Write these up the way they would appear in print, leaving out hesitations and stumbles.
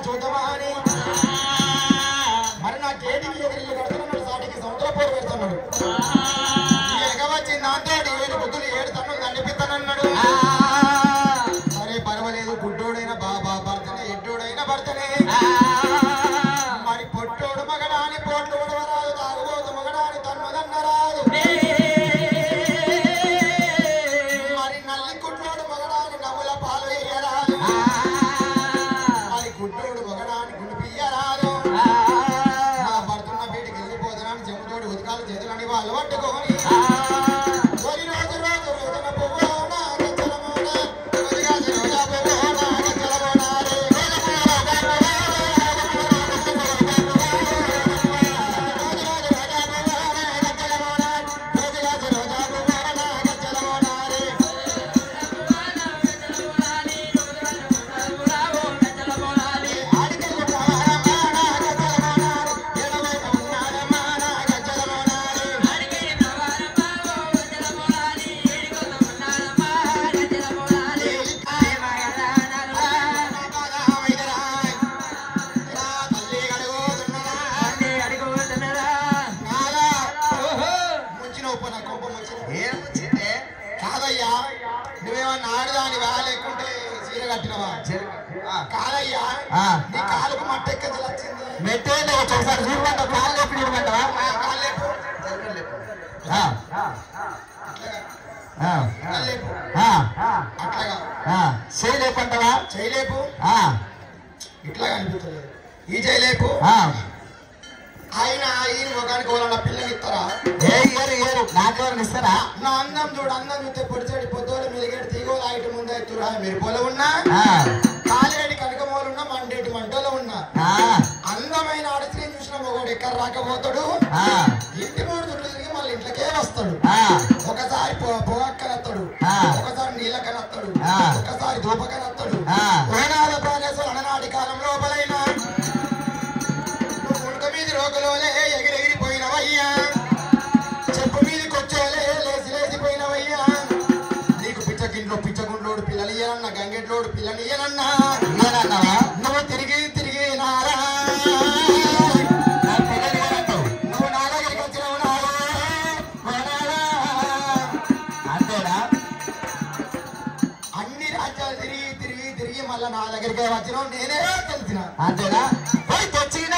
చూద్దామా అని మరి నా కేటికి ఎదురు కడుతున్నాడు సాటికి సముద్ర పోరు పెడుతున్నాడు ఎగవచ్చింది అంతే 7 బుద్ధులు 7 తన్నులు దండిపిస్తానన్నాడు సరే పర్వాలేదు గుడ్డోడైనా బాబా భర్తనే ఎడ్డోడైనా భర్తనే మరి పొట్టోడు మగడాని పోట్లు ఉడవరాదు తాగుబోతు మగడాని తన్మదన్నరాదు మరి నల్లి కుట్లోడు మగడాని నవ్వుల పాలు వేయరాదు గుడ్డోడు మగడాని గుండు పియ్యరాదు నా భర్తున్న బయటికి వెళ్ళిపోతున్నాను చెమతోడు ఉతకాలు చేతులని వాళ్ళు పట్టుకోని కాదయ్యా నువ్వేమన్నా ఆడదాని లేకుంటే చీర కట్టినవా కాదయ్యా నీ కాలుకు మట్టెక్కది వచ్చింది మెట్టే ఒకసారి చూడమంట కాలు లేపు చూడమంటవా కాలు లేపు అట్లాగా చేయలేపంటవా చేయలేపు ఇట్లా అనిపిస్తుంది ఈ చేయలేపు ఆయన ఒకరికి వాళ్ళ పిల్లలు ఇస్తారా ఏరు నాకెవరిని ఇస్తారా నా అందం చూడు అందం చూస్తే పొడిచేడి పొద్దులు మెలిగేడు తీగోలు ఆయట ముందు అవుతురా మీరు పొలం ఉన్నా కాలేడి కనకమోలున్నా మండేటి మంటలో ఉన్నా అందమైన ఆడస్త్రీని చూసిన ఒకడు ఎక్కడ రాకపోతాడు ఇంటి మూడు చుట్టూ తిరిగి మళ్ళీ ఇంట్లోకే వస్తాడు ఒకసారి పొగక్కనత్తాడు ఒకసారి నీళ్ళకనత్తాడు ఒకసారి ధూపకనత్తాడు ఓనాల ప్రాణేశ్వరు అలనాటి కాలం లోపలైన రోగలోనే ఎగిరెగిరిపోయినవయ్యా చెప్పు మీదకి వచ్చేలే లేచి లేచిపోయినవయ్యా నీకు పిచ్చగుండోడు పిల్లలు ఇయ్యనన్నా గంగెట్లోడు పిల్లని ఇయ్యనన్నా నువ్వు తిరిగి తిరిగి నారా నువ్వు నా దగ్గరికి వచ్చినావు అంతేనా అన్ని రాజ్యాలు తిరిగి తిరిగి తిరిగి మళ్ళా నా దగ్గరికి వచ్చినావు నేనే తెలిసిన అంతేనా తెచ్చిన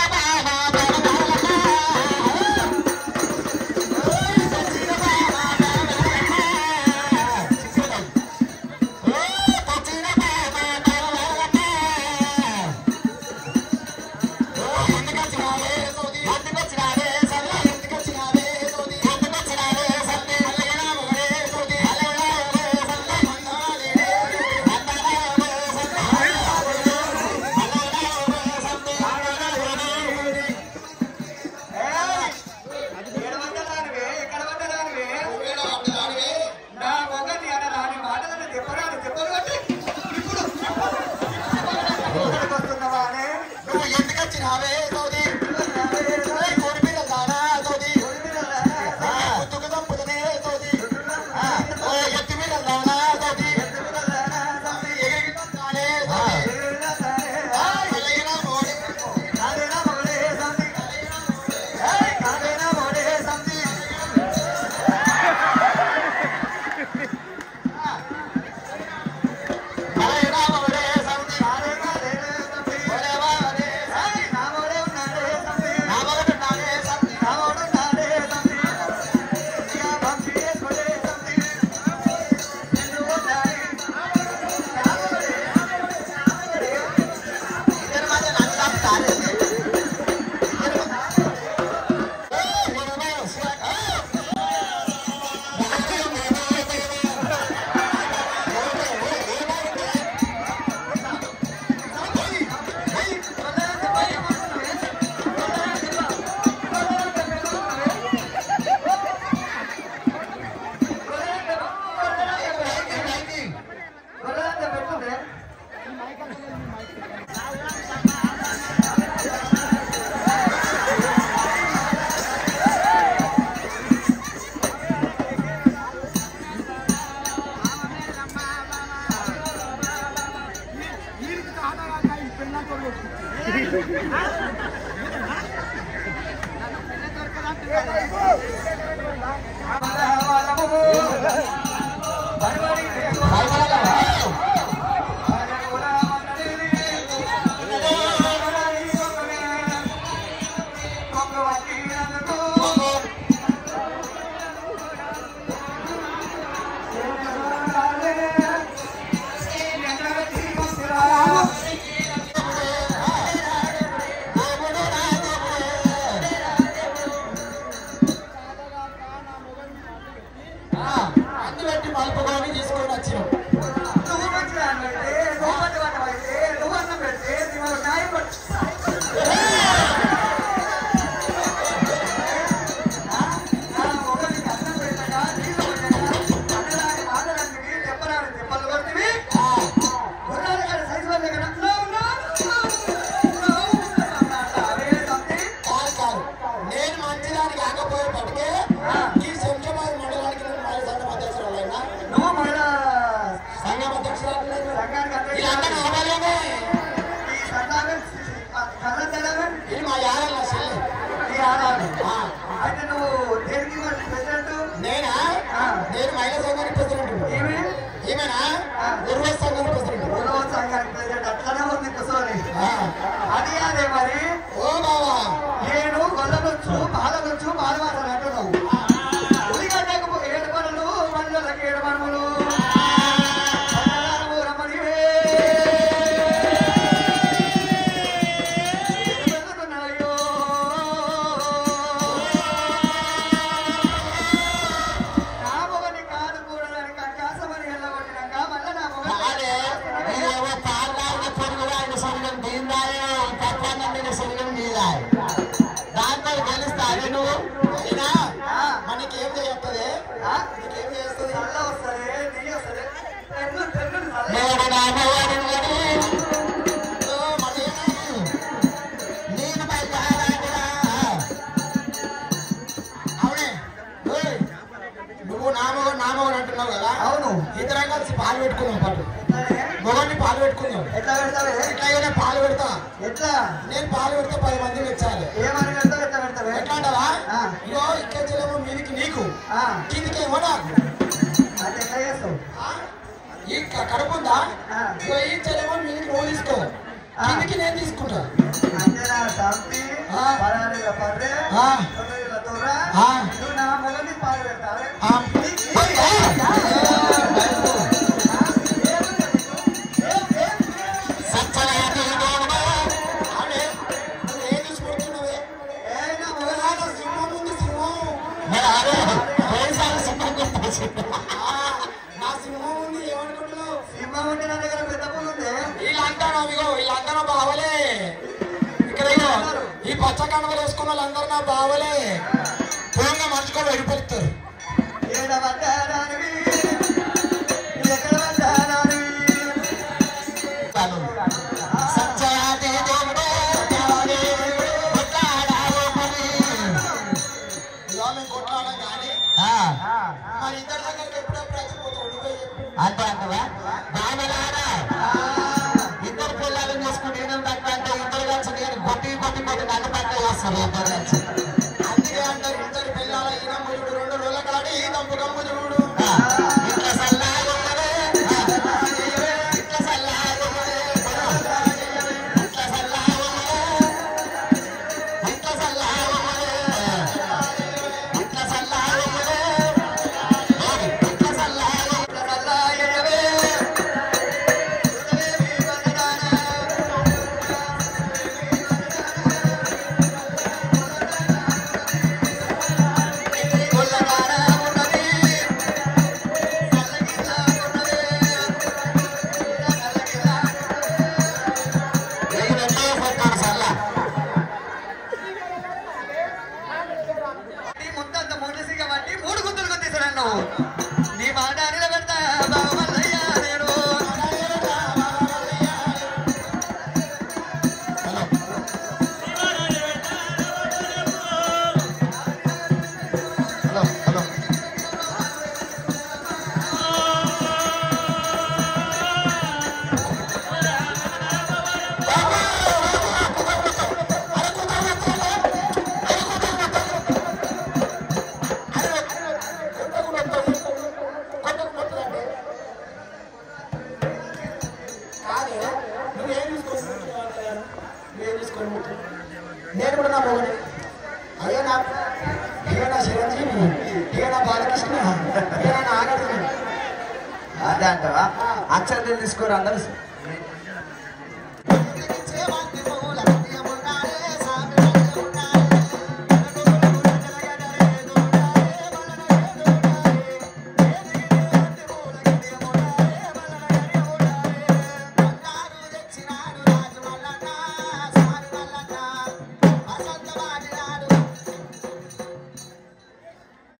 తీసుకొని పోతాను. నేను కూడా నా మొగని అయ్యో నా నా చిరంజీవి నా బాలకృష్ణ నా నాగార్జున అదే అంటావా? అక్షంతలు తీసుకోరు అందరూ.